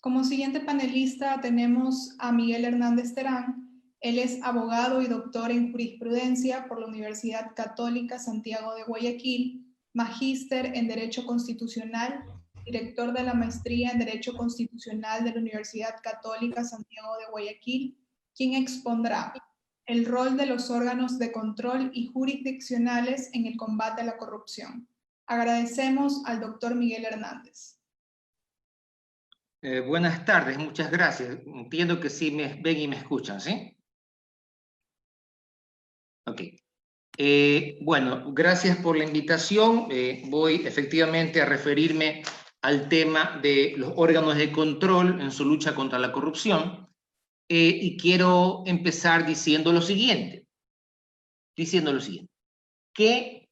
Como siguiente panelista tenemos a Miguel Hernández Terán. Él es abogado y doctor en jurisprudencia por la Universidad Católica Santiago de Guayaquil, magíster en Derecho Constitucional, director de la maestría en Derecho Constitucional de la Universidad Católica Santiago de Guayaquil, quien expondrá el rol de los órganos de control y jurisdiccionales en el combate a la corrupción. Agradecemos al doctor Miguel Hernández. Buenas tardes, muchas gracias. Entiendo que sí me ven y me escuchan, ¿sí? Ok. Bueno, gracias por la invitación. Voy efectivamente a referirme al tema de los órganos de control en su lucha contra la corrupción. Y quiero empezar diciendo lo siguiente. Que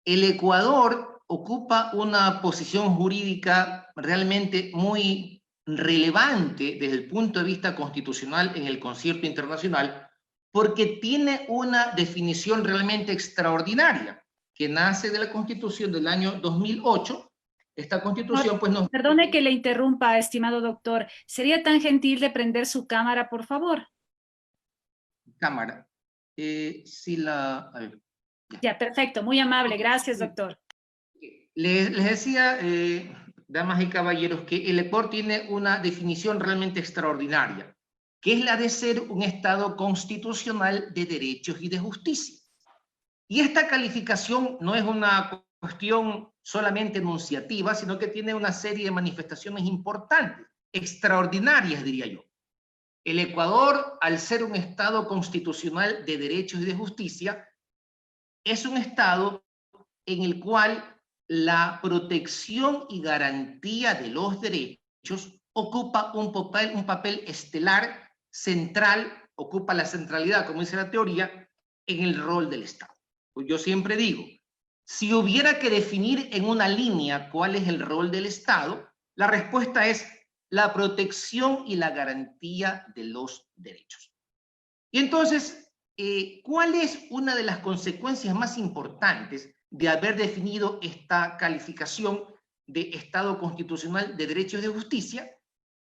el Ecuador ocupa una posición jurídica realmente muy relevante desde el punto de vista constitucional en el concierto internacional, porque tiene una definición realmente extraordinaria, que nace de la Constitución del año 2008. Esta Constitución, pues nos... Perdone que le interrumpa, estimado doctor. ¿Sería tan gentil de prender su cámara, por favor? Cámara. Sí, la... A ver. Ya, perfecto. Muy amable. Gracias, doctor. Les decía, damas y caballeros, que el Ecuador tiene una definición realmente extraordinaria, que es la de ser un Estado constitucional de derechos y de justicia. Y esta calificación no es una cuestión solamente enunciativa, sino que tiene una serie de manifestaciones importantes, extraordinarias, diría yo. El Ecuador, al ser un Estado constitucional de derechos y de justicia, es un Estado en el cual la protección y garantía de los derechos ocupa un papel estelar, central, ocupa la centralidad, como dice la teoría, en el rol del Estado. Pues yo siempre digo, si hubiera que definir en una línea cuál es el rol del Estado, la respuesta es la protección y la garantía de los derechos. Y entonces, ¿cuál es una de las consecuencias más importantes de haber definido esta calificación de Estado constitucional de derechos y de justicia?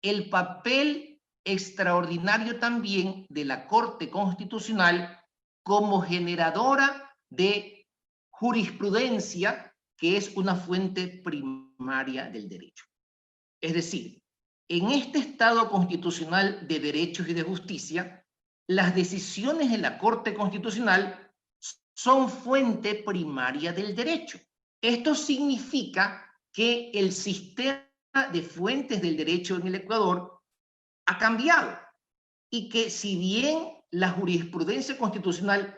El papel extraordinario también de la Corte Constitucional como generadora de jurisprudencia, que es una fuente primaria del derecho. Es decir, en este Estado constitucional de derechos y de justicia, las decisiones de la Corte Constitucional son fuente primaria del derecho. Esto significa que el sistema de fuentes del derecho en el Ecuador ha cambiado y que si bien la jurisprudencia constitucional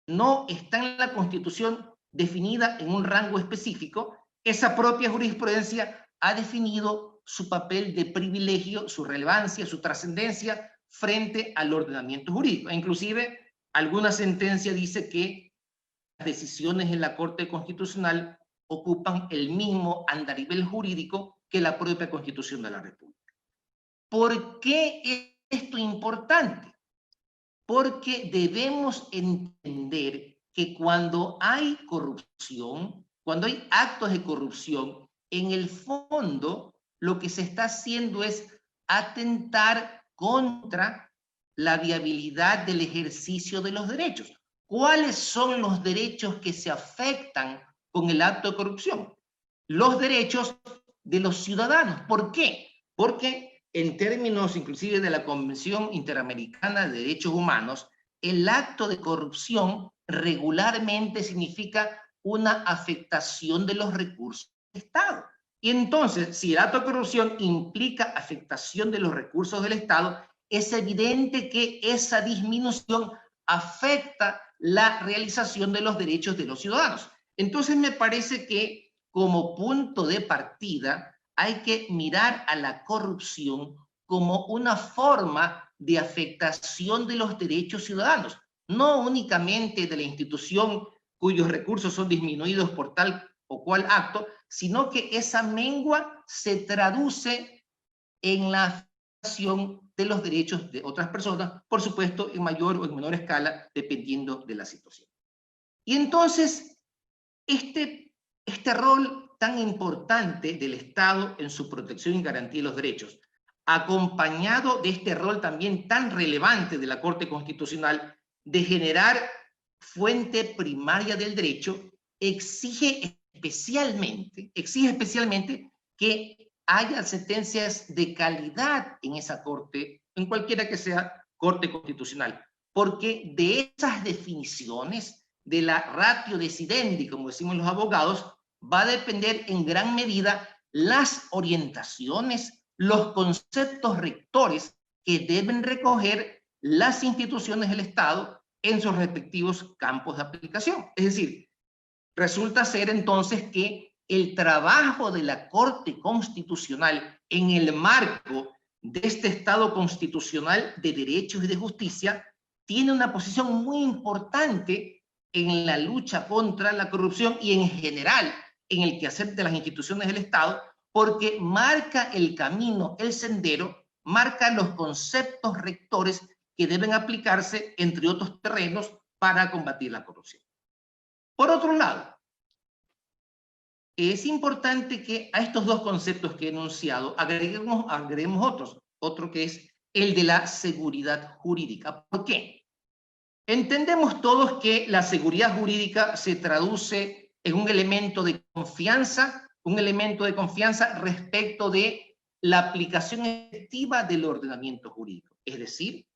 no está en la Constitución definida en un rango específico, esa propia jurisprudencia ha definido su papel de privilegio, su relevancia, su trascendencia frente al ordenamiento jurídico. E inclusive, alguna sentencia dice que las decisiones en la Corte Constitucional ocupan el mismo andarivel jurídico que la propia Constitución de la República. ¿Por qué es esto importante? Porque debemos entender que cuando hay corrupción, cuando hay actos de corrupción, en el fondo lo que se está haciendo es atentar contra la viabilidad del ejercicio de los derechos. ¿Cuáles son los derechos que se afectan con el acto de corrupción? Los derechos de los ciudadanos. ¿Por qué? Porque en términos inclusive de la Convención Interamericana de Derechos Humanos, el acto de corrupción regularmente significa una afectación de los recursos del Estado. Y entonces, si el acto de corrupción implica afectación de los recursos del Estado, es evidente que esa disminución afecta la realización de los derechos de los ciudadanos. Entonces, me parece que como punto de partida hay que mirar a la corrupción como una forma de afectación de los derechos ciudadanos, no únicamente de la institución cuyos recursos son disminuidos por tal o cual acto, sino que esa mengua se traduce en la afectación de los derechos de otras personas, por supuesto en mayor o en menor escala, dependiendo de la situación. Y entonces, este rol tan importante del Estado en su protección y garantía de los derechos acompañado de este rol también tan relevante de la Corte Constitucional de generar fuente primaria del derecho, exige especialmente que haya sentencias de calidad en esa Corte, en cualquiera que sea Corte Constitucional, porque de esas definiciones, de la ratio decidendi, como decimos los abogados, va a depender en gran medida las orientaciones, los conceptos rectores que deben recoger las instituciones del Estado en sus respectivos campos de aplicación. Es decir, resulta ser entonces que el trabajo de la Corte Constitucional en el marco de este Estado constitucional de derechos y de justicia tiene una posición muy importante en la lucha contra la corrupción y en general en el quehacer de las instituciones del Estado, porque marca el camino, el sendero, marca los conceptos rectores que deben aplicarse, entre otros terrenos, para combatir la corrupción. Por otro lado, es importante que a estos dos conceptos que he enunciado agreguemos otro que es el de la seguridad jurídica. ¿Por qué? Entendemos todos que la seguridad jurídica se traduce en un elemento de confianza respecto de la aplicación efectiva del ordenamiento jurídico. Es decir,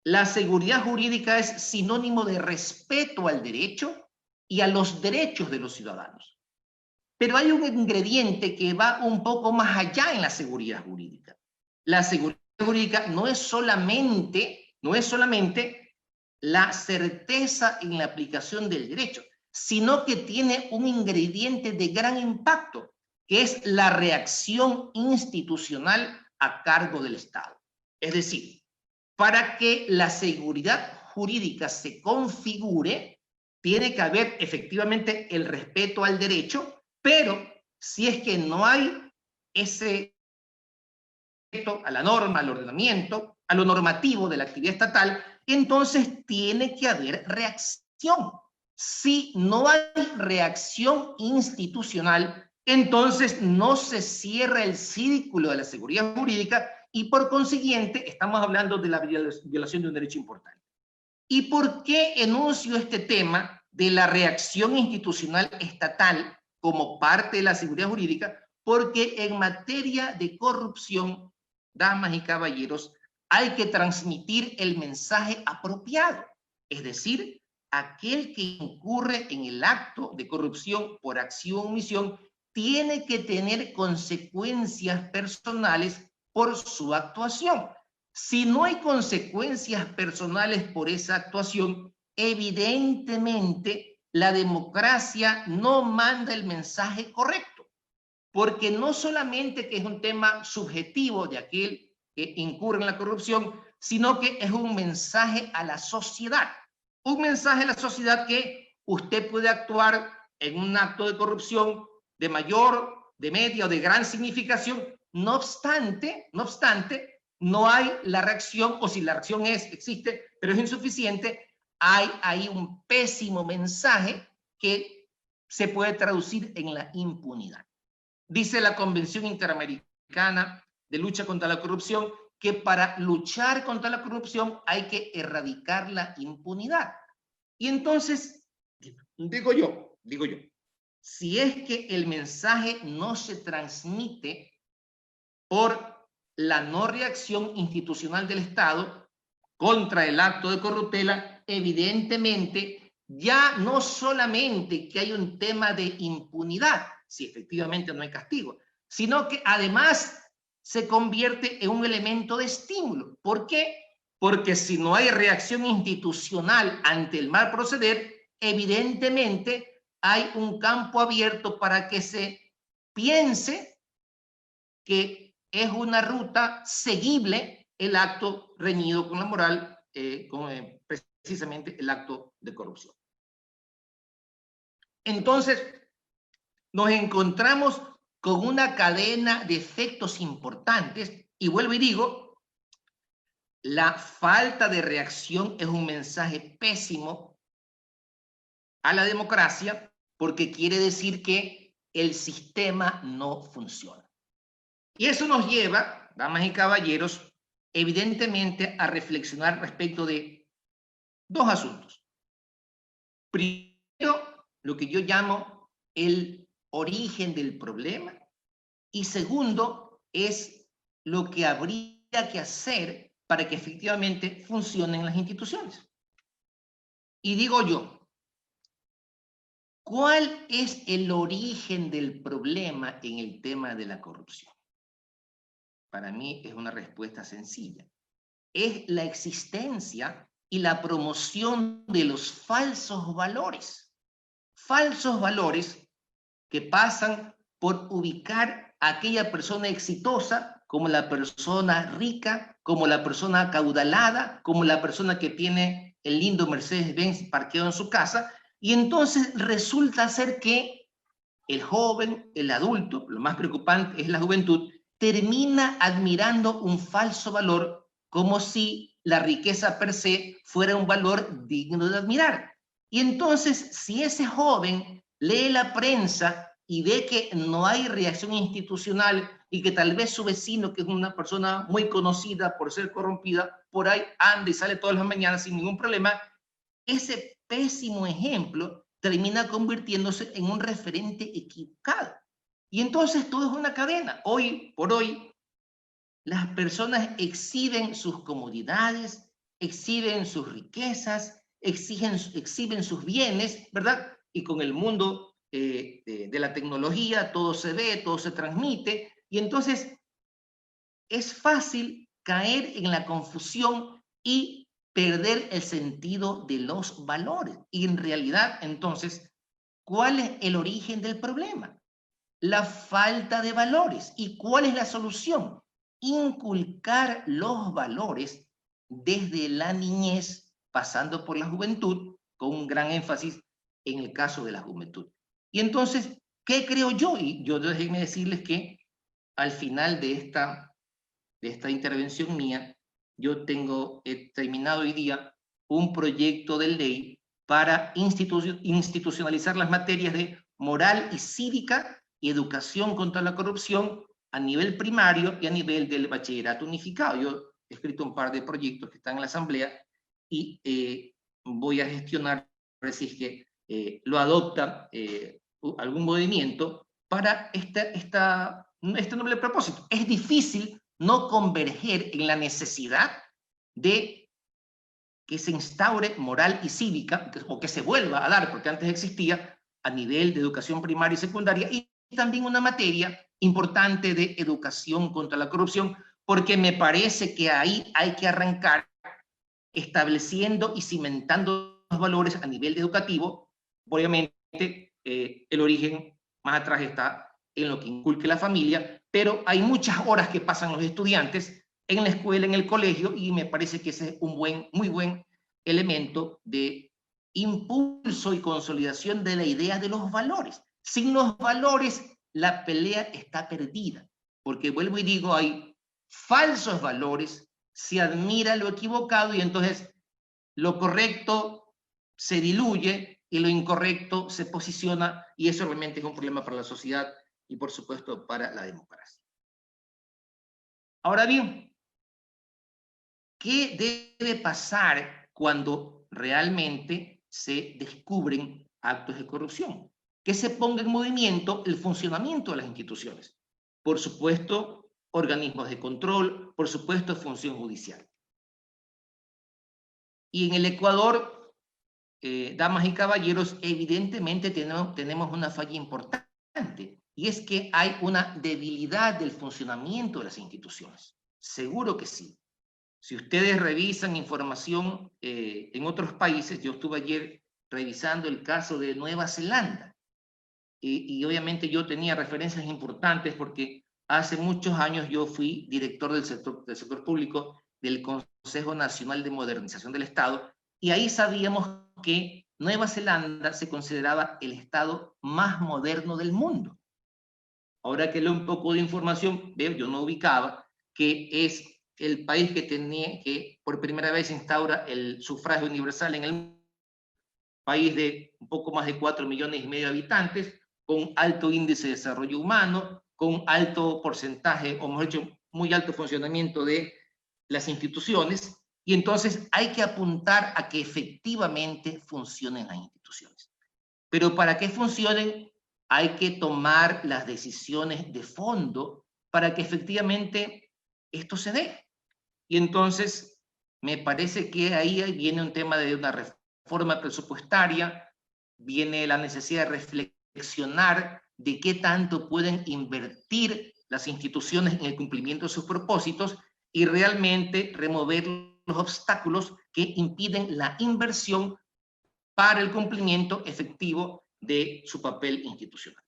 la seguridad jurídica es sinónimo de respeto al derecho y a los derechos de los ciudadanos. Pero hay un ingrediente que va un poco más allá en la seguridad jurídica. La seguridad jurídica no es solamente la certeza en la aplicación del derecho, sino que tiene un ingrediente de gran impacto, que es la reacción institucional a cargo del Estado. Es decir, para que la seguridad jurídica se configure, tiene que haber efectivamente el respeto al derecho, pero si es que no hay ese respeto a la norma, al ordenamiento, a lo normativo de la actividad estatal, entonces tiene que haber reacción. Si no hay reacción institucional, entonces no se cierra el círculo de la seguridad jurídica y por consiguiente estamos hablando de la violación de un derecho importante. ¿Y por qué enuncio este tema de la reacción institucional estatal como parte de la seguridad jurídica? Porque en materia de corrupción, damas y caballeros, hay que transmitir el mensaje apropiado, es decir, aquel que incurre en el acto de corrupción por acción o omisión tiene que tener consecuencias personales por su actuación. Si no hay consecuencias personales por esa actuación, evidentemente la democracia no manda el mensaje correcto, porque no solamente que es un tema subjetivo de aquel que incurre en la corrupción, sino que es un mensaje a la sociedad. Un mensaje a la sociedad que usted puede actuar en un acto de corrupción de mayor, de media o de gran significación, no obstante, no hay la reacción, o si la reacción existe, pero es insuficiente, hay ahí un pésimo mensaje que se puede traducir en la impunidad. Dice la Convención Interamericana de Lucha contra la Corrupción que para luchar contra la corrupción hay que erradicar la impunidad. Y entonces, digo yo, si es que el mensaje no se transmite por la no reacción institucional del Estado contra el acto de corruptela, evidentemente ya no solamente que hay un tema de impunidad, si efectivamente no hay castigo, sino que además se convierte en un elemento de estímulo. ¿Por qué? Porque si no hay reacción institucional ante el mal proceder, evidentemente hay un campo abierto para que se piense que es una ruta seguible el acto reñido con la moral, precisamente el acto de corrupción. Entonces, nos encontramos con una cadena de efectos importantes y vuelvo y digo, la falta de reacción es un mensaje pésimo a la democracia porque quiere decir que el sistema no funciona. Y eso nos lleva damas y caballeros, evidentemente a reflexionar respecto de dos asuntos. Primero, lo que yo llamo el origen del problema, y segundo, es lo que habría que hacer para que efectivamente funcionen las instituciones. Y digo yo, ¿cuál es el origen del problema en el tema de la corrupción? Para mí es una respuesta sencilla. Es la existencia y la promoción de los falsos valores. Falsos valores que pasan por ubicar a aquella persona exitosa como la persona rica, como la persona acaudalada, como la persona que tiene el lindo Mercedes-Benz parqueado en su casa, y entonces resulta ser que el joven, el adulto, lo más preocupante es la juventud, termina admirando un falso valor como si la riqueza per se fuera un valor digno de admirar. Y entonces, si ese joven lee la prensa y ve que no hay reacción institucional y que tal vez su vecino, que es una persona muy conocida por ser corrompida, por ahí anda y sale todas las mañanas sin ningún problema, ese pésimo ejemplo termina convirtiéndose en un referente equivocado. Y entonces todo es una cadena. Hoy por hoy, las personas exhiben sus comodidades, exhiben sus riquezas, exhiben sus bienes, ¿verdad? Y con el mundo de la tecnología todo se ve, todo se transmite, y entonces es fácil caer en la confusión y perder el sentido de los valores. Y en realidad, entonces, ¿cuál es el origen del problema? La falta de valores. ¿Y cuál es la solución? Inculcar los valores desde la niñez, pasando por la juventud, con un gran énfasis en el caso de la juventud. Y entonces, ¿qué creo yo? Y yo déjenme decirles que al final de esta intervención mía, yo he terminado hoy día un proyecto de ley para institucionalizar las materias de moral y cívica y educación contra la corrupción a nivel primario y a nivel del bachillerato unificado. Yo he escrito un par de proyectos que están en la Asamblea y voy a gestionar, si es que lo adopta algún movimiento para este noble propósito. Es difícil no converger en la necesidad de que se instaure moral y cívica, o que se vuelva a dar, porque antes existía, a nivel de educación primaria y secundaria, y también una materia importante de educación contra la corrupción, porque me parece que ahí hay que arrancar estableciendo y cimentando los valores a nivel educativo. Obviamente, el origen más atrás está en lo que inculque la familia, pero hay muchas horas que pasan los estudiantes en la escuela, en el colegio, y me parece que ese es un muy buen elemento de impulso y consolidación de la idea de los valores. Sin los valores, la pelea está perdida, porque vuelvo y digo, hay falsos valores, se admira lo equivocado y entonces lo correcto se diluye y lo incorrecto se posiciona, y eso realmente es un problema para la sociedad y por supuesto para la democracia. Ahora bien, ¿qué debe pasar cuando realmente se descubren actos de corrupción? Que se ponga en movimiento el funcionamiento de las instituciones. Por supuesto, organismos de control, por supuesto, función judicial. Y en el Ecuador, damas y caballeros, evidentemente tenemos una falla importante, y es que hay una debilidad del funcionamiento de las instituciones. Seguro que sí. Si ustedes revisan información en otros países, yo estuve ayer revisando el caso de Nueva Zelanda, y obviamente yo tenía referencias importantes porque hace muchos años yo fui director del sector público del Consejo Nacional de Modernización del Estado, y ahí sabíamos que Nueva Zelanda se consideraba el estado más moderno del mundo. Ahora que leo un poco de información, veo, yo no ubicaba que es el país que por primera vez instaura el sufragio universal en el país de un poco más de 4,5 millones de habitantes, con alto índice de desarrollo humano, con alto porcentaje, o mejor dicho, muy alto funcionamiento de las instituciones, y entonces hay que apuntar a que efectivamente funcionen las instituciones. Pero para que funcionen hay que tomar las decisiones de fondo para que efectivamente esto se dé. Y entonces me parece que ahí viene un tema de una reforma presupuestaria, viene la necesidad de reflexionar de qué tanto pueden invertir las instituciones en el cumplimiento de sus propósitos y realmente remover los obstáculos que impiden la inversión para el cumplimiento efectivo de su papel institucional.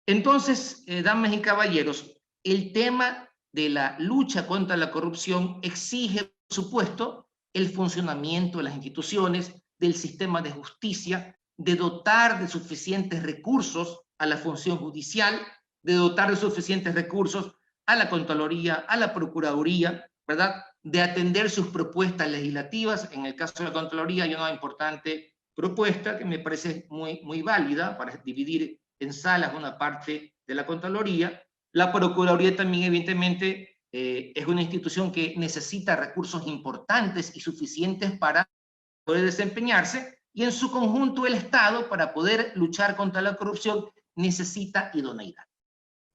Entonces, damas y caballeros, el tema de la lucha contra la corrupción exige, por supuesto, el funcionamiento de las instituciones, del sistema de justicia, de dotar de suficientes recursos a la función judicial, de dotar de suficientes recursos a la Contraloría, a la Procuraduría, ¿verdad? De atender sus propuestas legislativas. En el caso de la Contraloría hay una importante propuesta que me parece muy válida para dividir en salas una parte de la Contraloría. La Procuraduría también, evidentemente, es una institución que necesita recursos importantes y suficientes para poder desempeñarse, y en su conjunto el Estado, para poder luchar contra la corrupción, necesita idoneidad.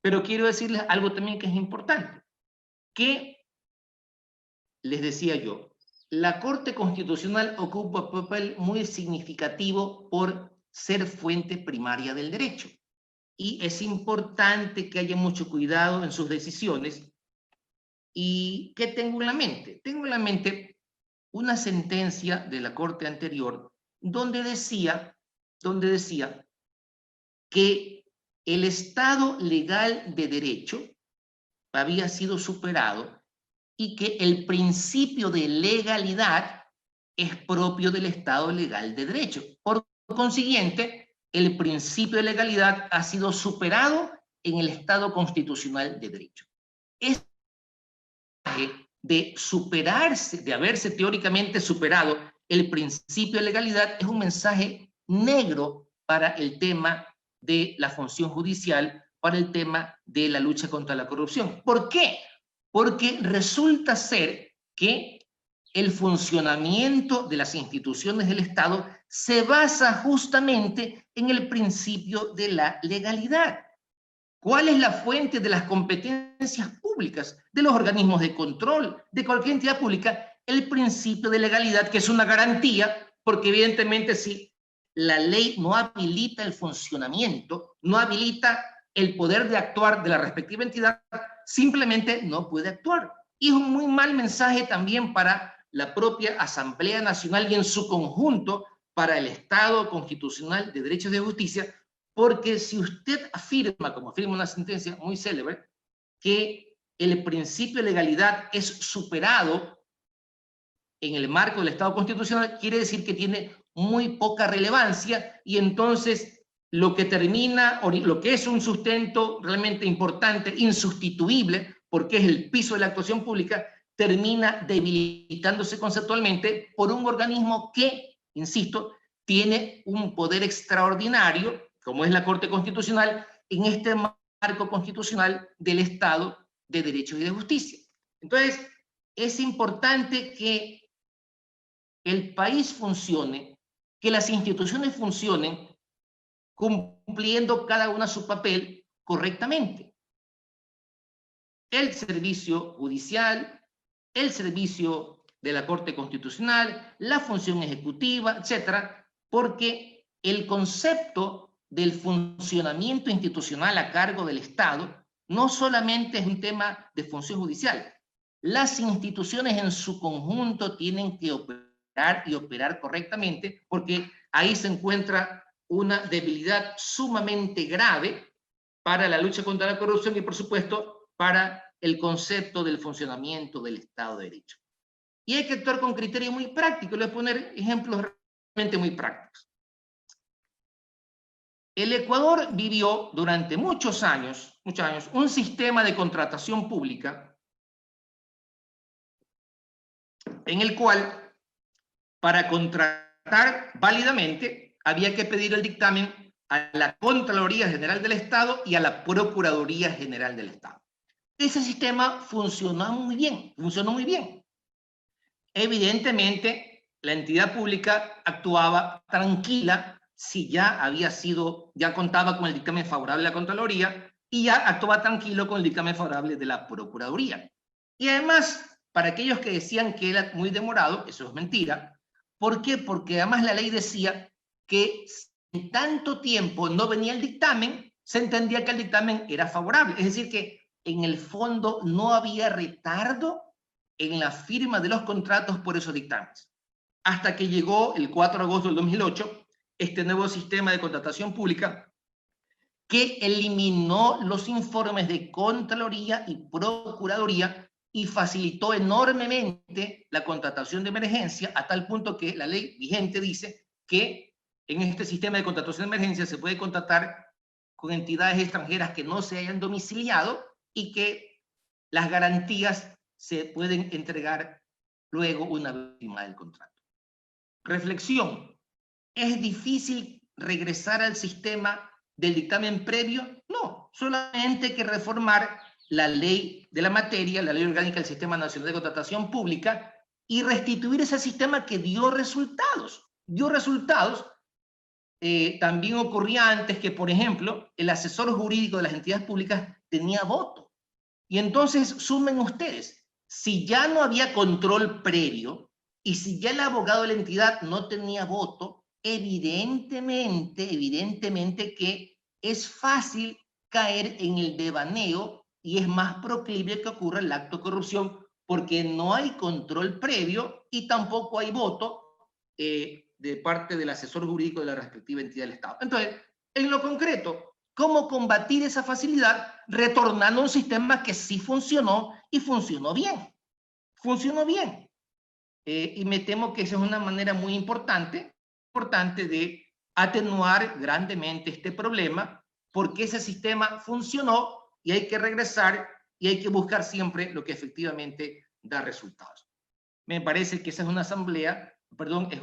Pero quiero decirles algo también que es importante, que les decía yo, la Corte Constitucional ocupa un papel muy significativo por ser fuente primaria del derecho. Y es importante que haya mucho cuidado en sus decisiones. ¿Y qué tengo en la mente? Tengo en la mente una sentencia de la Corte anterior donde decía que el Estado legal de derecho había sido superado y que el principio de legalidad es propio del Estado legal de derecho. Por consiguiente, el principio de legalidad ha sido superado en el Estado constitucional de derecho. Es de superarse, de haberse teóricamente superado el principio de legalidad, es un mensaje negro para el tema de la función judicial, para el tema de la lucha contra la corrupción. ¿Por qué? Porque resulta ser que el funcionamiento de las instituciones del Estado se basa justamente en el principio de la legalidad. ¿Cuál es la fuente de las competencias públicas, de los organismos de control, de cualquier entidad pública? El principio de legalidad, que es una garantía, porque evidentemente si la ley no habilita el funcionamiento, no habilita el poder de actuar de la respectiva entidad, simplemente no puede actuar. Y es un muy mal mensaje también para la propia Asamblea Nacional y en su conjunto para el Estado constitucional de derechos de justicia, porque si usted afirma, como afirma una sentencia muy célebre, que el principio de legalidad es superado en el marco del Estado constitucional, quiere decir que tiene muy poca relevancia, y entonces lo que termina, o lo que es un sustento realmente importante, insustituible, porque es el piso de la actuación pública, termina debilitándose conceptualmente por un organismo que, insisto, tiene un poder extraordinario, como es la Corte Constitucional, en este marco constitucional del Estado de Derecho y de Justicia. Entonces, es importante que el país funcione, que las instituciones funcionen, cumpliendo cada una su papel correctamente. El servicio judicial, el servicio de la Corte Constitucional, la función ejecutiva, etcétera, porque el concepto del funcionamiento institucional a cargo del Estado no solamente es un tema de función judicial. Las instituciones en su conjunto tienen que operar y operar correctamente, porque ahí se encuentra una debilidad sumamente grave para la lucha contra la corrupción y, por supuesto, para el concepto del funcionamiento del Estado de Derecho. Y hay que actuar con criterio muy práctico. Les voy a poner ejemplos realmente muy prácticos. El Ecuador vivió durante muchos años, un sistema de contratación pública en el cual, para contratar válidamente, había que pedir el dictamen a la Contraloría General del Estado y a la Procuraduría General del Estado. ese sistema funcionó muy bien, funcionó muy bien. Evidentemente, la entidad pública actuaba tranquila si ya contaba con el dictamen favorable de la Contraloría y ya actuaba tranquilo con el dictamen favorable de la Procuraduría. Y además, para aquellos que decían que era muy demorado, eso es mentira. ¿Por qué? Porque además la ley decía que si en tanto tiempo no venía el dictamen, se entendía que el dictamen era favorable. Es decir, que en el fondo no había retardo en la firma de los contratos por esos dictámenes. Hasta que llegó el 4 de agosto del 2008 este nuevo sistema de contratación pública que eliminó los informes de Contraloría y Procuraduría y facilitó enormemente la contratación de emergencia, a tal punto que la ley vigente dice que en este sistema de contratación de emergencia se puede contratar con entidades extranjeras que no se hayan domiciliado y que las garantías se pueden entregar luego una vez firmado el contrato. Reflexión. ¿Es difícil regresar al sistema del dictamen previo? No, solamente hay que reformar la ley de la materia, la ley orgánica del Sistema Nacional de Contratación Pública, y restituir ese sistema que dio resultados. Dio resultados. También ocurría antes que, por ejemplo, el asesor jurídico de las entidades públicas tenía voto. Y entonces, sumen ustedes, si ya no había control previo y si ya el abogado de la entidad no tenía voto, evidentemente que es fácil caer en el devaneo y es más proclive que ocurra el acto de corrupción porque no hay control previo y tampoco hay voto de parte del asesor jurídico de la respectiva entidad del Estado. Entonces, en lo concreto, ¿cómo combatir esa facilidad? Retornando a un sistema que sí funcionó y funcionó bien. Funcionó bien. Y me temo que esa es una manera muy importante de atenuar grandemente este problema, porque ese sistema funcionó y hay que regresar y hay que buscar siempre lo que efectivamente da resultados. Me parece que esa es una asamblea, perdón, es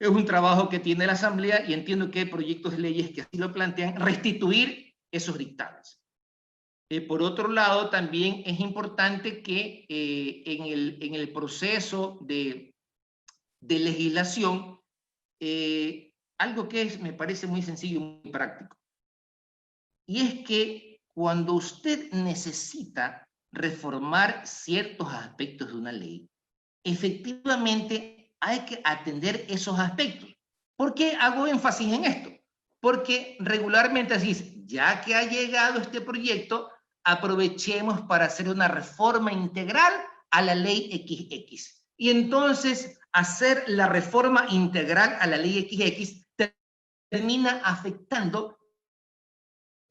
un trabajo que tiene la asamblea y entiendo que hay proyectos de leyes que así lo plantean, restituir esos dictámenes. Por otro lado, también es importante que en el proceso de legislación, algo que me parece muy sencillo y muy práctico, y es que cuando usted necesita reformar ciertos aspectos de una ley, efectivamente hay que atender esos aspectos. ¿Por qué hago énfasis en esto? Porque regularmente decís, ya que ha llegado este proyecto, aprovechemos para hacer una reforma integral a la ley XX. Y entonces hacer la reforma integral a la ley XX termina afectando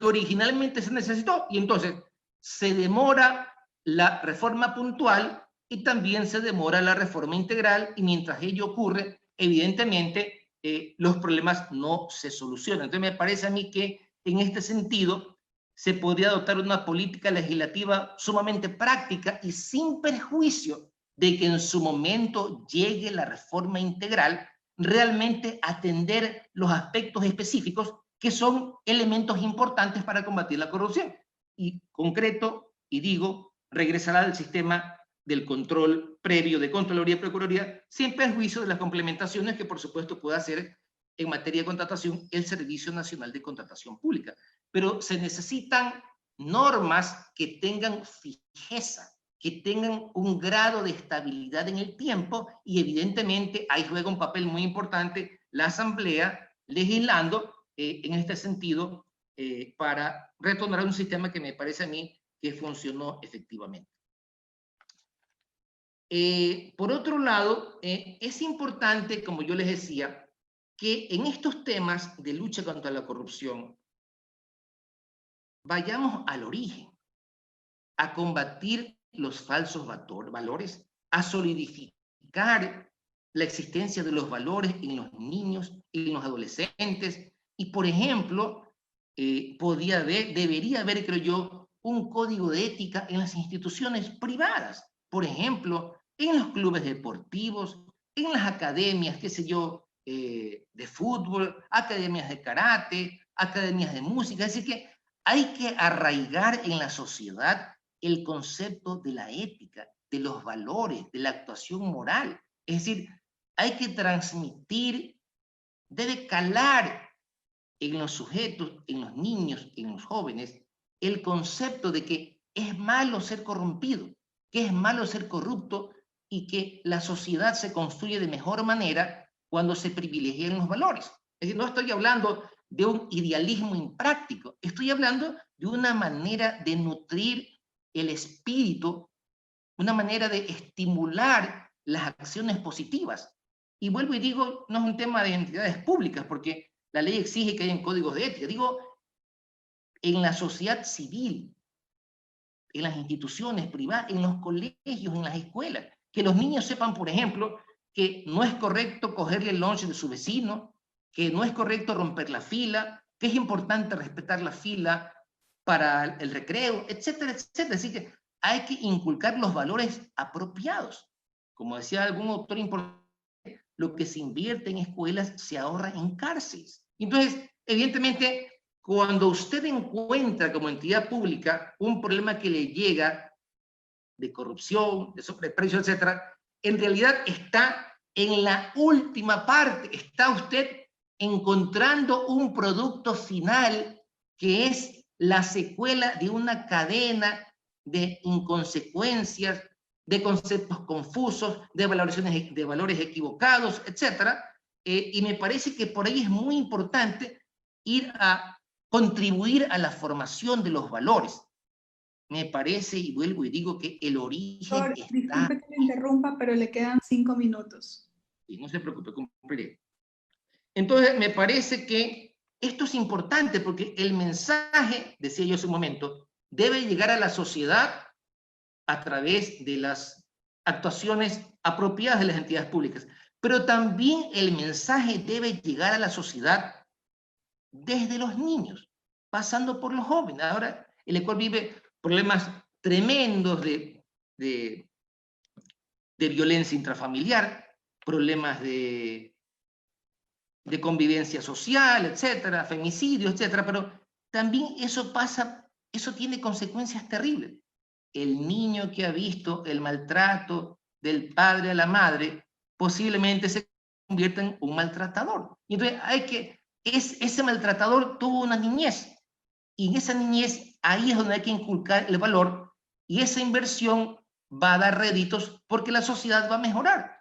lo que originalmente se necesitó. Y entonces se demora la reforma puntual y también se demora la reforma integral, y mientras ello ocurre, evidentemente, los problemas no se solucionan. Entonces me parece a mí que en este sentido se podría adoptar una política legislativa sumamente práctica y sin perjuicio de que en su momento llegue la reforma integral, realmente atender los aspectos específicos que son elementos importantes para combatir la corrupción. Y concreto, y digo, regresará al sistema del control previo de Contraloría y Procuraduría, sin perjuicio de las complementaciones que por supuesto pueda hacer en materia de contratación el Servicio Nacional de Contratación Pública. Pero se necesitan normas que tengan fijeza, que tengan un grado de estabilidad en el tiempo, y evidentemente ahí juega un papel muy importante la Asamblea legislando en este sentido para retornar a un sistema que me parece a mí que funcionó efectivamente. Por otro lado, es importante, como yo les decía, que en estos temas de lucha contra la corrupción vayamos al origen, a combatir los falsos valores, a solidificar la existencia de los valores en los niños y en los adolescentes. Y, por ejemplo, debería haber, creo yo, un código de ética en las instituciones privadas. Por ejemplo, en los clubes deportivos, en las academias, qué sé yo, de fútbol, academias de karate, academias de música. Es decir, que hay que arraigar en la sociedad el concepto de la ética, de los valores, de la actuación moral. Es decir, hay que transmitir, debe calar en los sujetos, en los niños, en los jóvenes, el concepto de que es malo ser corrompido, que es malo ser corrupto y que la sociedad se construye de mejor manera cuando se privilegian los valores. Es decir, no estoy hablando de un idealismo impráctico, estoy hablando de una manera de nutrir el espíritu, una manera de estimular las acciones positivas. Y vuelvo y digo, no es un tema de entidades públicas, porque la ley exige que hayan códigos de ética. Digo, en la sociedad civil, en las instituciones privadas, en los colegios, en las escuelas, que los niños sepan, por ejemplo, que no es correcto cogerle el lunch de su vecino, que no es correcto romper la fila, que es importante respetar la fila para el recreo, etcétera, etcétera. Así que hay que inculcar los valores apropiados. Como decía algún autor importante, lo que se invierte en escuelas se ahorra en cárceles. Entonces, evidentemente, cuando usted encuentra como entidad pública un problema que le llega de corrupción, de sobreprecio, etcétera, en realidad está en la última parte, está usted encontrando un producto final que es la secuela de una cadena de inconsecuencias, de conceptos confusos, de valoraciones, de valores equivocados, etcétera. Y me parece que por ahí es muy importante ir a contribuir a la formación de los valores. Me parece, y vuelvo y digo, que el origen está... Disculpe que le interrumpa, pero le quedan 5 minutos. Y no se preocupe, cumpliré. Entonces, me parece que esto es importante porque el mensaje, decía yo hace un momento, debe llegar a la sociedad a través de las actuaciones apropiadas de las entidades públicas. Pero también el mensaje debe llegar a la sociedad desde los niños, pasando por los jóvenes. Ahora, el Ecuador vive problemas tremendos de violencia intrafamiliar, problemas de convivencia social, etcétera, femicidio, etcétera, pero también eso pasa, eso tiene consecuencias terribles. El niño que ha visto el maltrato del padre a la madre posiblemente se convierta en un maltratador. Y entonces ese maltratador tuvo una niñez, y en esa niñez ahí es donde hay que inculcar el valor, y esa inversión va a dar réditos porque la sociedad va a mejorar.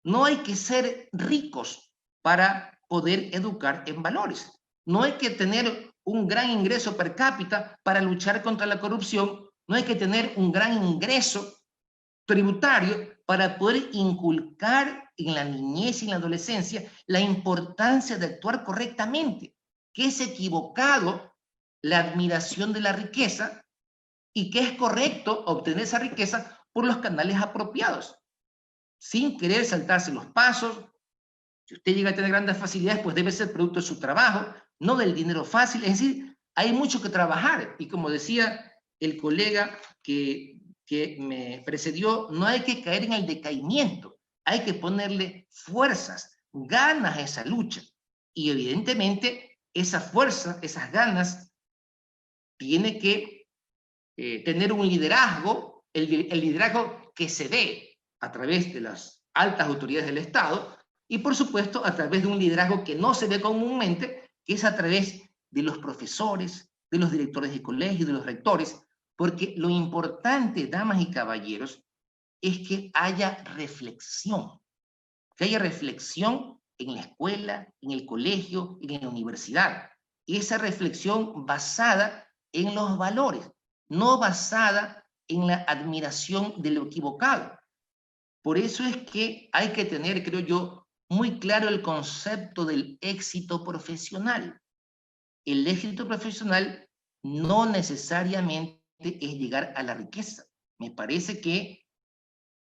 No hay que ser ricos para poder educar en valores. No hay que tener un gran ingreso per cápita para luchar contra la corrupción. No hay que tener un gran ingreso tributario para poder inculcar en la niñez y en la adolescencia la importancia de actuar correctamente, que es equivocado la admiración de la riqueza y que es correcto obtener esa riqueza por los canales apropiados, sin querer saltarse los pasos. Si usted llega a tener grandes facilidades, pues debe ser producto de su trabajo, no del dinero fácil. Es decir, hay mucho que trabajar. Y como decía el colega que me precedió, no hay que caer en el decaimiento. Hay que ponerle fuerzas, ganas a esa lucha. Y evidentemente, esa fuerza, esas ganas, tiene que tener un liderazgo, el liderazgo que se dé a través de las altas autoridades del Estado, y por supuesto a través de un liderazgo que no se ve comúnmente, que es a través de los profesores, de los directores de colegio, de los rectores, porque lo importante, damas y caballeros, es que haya reflexión en la escuela, en el colegio, en la universidad, y esa reflexión basada en los valores, no basada en la admiración de lo equivocado. Por eso es que hay que tener, creo yo, muy claro el concepto del éxito profesional. El éxito profesional no necesariamente es llegar a la riqueza. Me parece que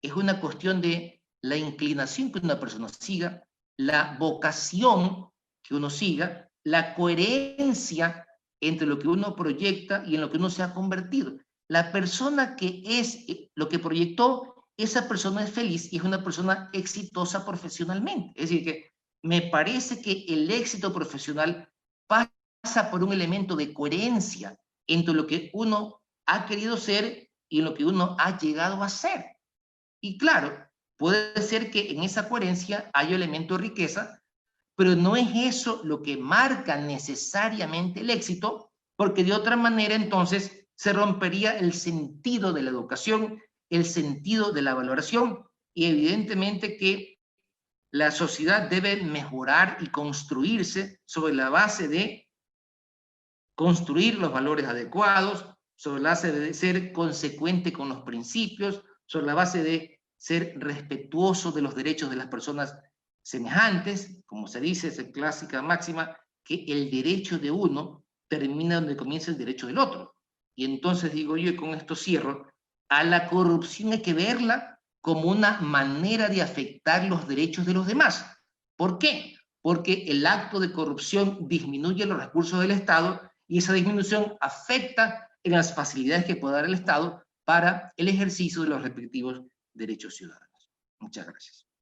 es una cuestión de la inclinación que una persona siga, la vocación que uno siga, la coherencia entre lo que uno proyecta y en lo que uno se ha convertido. La persona que es lo que proyectó, esa persona es feliz y es una persona exitosa profesionalmente. Es decir, que me parece que el éxito profesional pasa por un elemento de coherencia entre lo que uno ha querido ser y lo que uno ha llegado a ser. Y claro, puede ser que en esa coherencia haya elementos de riqueza, pero no es eso lo que marca necesariamente el éxito, porque de otra manera entonces se rompería el sentido de la educación, el sentido de la valoración, y evidentemente que la sociedad debe mejorar y construirse sobre la base de construir los valores adecuados, sobre la base de ser consecuente con los principios, sobre la base de ser respetuoso de los derechos de las personas semejantes, como se dice, es la clásica máxima, que el derecho de uno termina donde comienza el derecho del otro. Y entonces digo yo, y con esto cierro, a la corrupción hay que verla como una manera de afectar los derechos de los demás. ¿Por qué? Porque el acto de corrupción disminuye los recursos del Estado y esa disminución afecta en las facilidades que puede dar el Estado para el ejercicio de los respectivos derechos ciudadanos. Muchas gracias.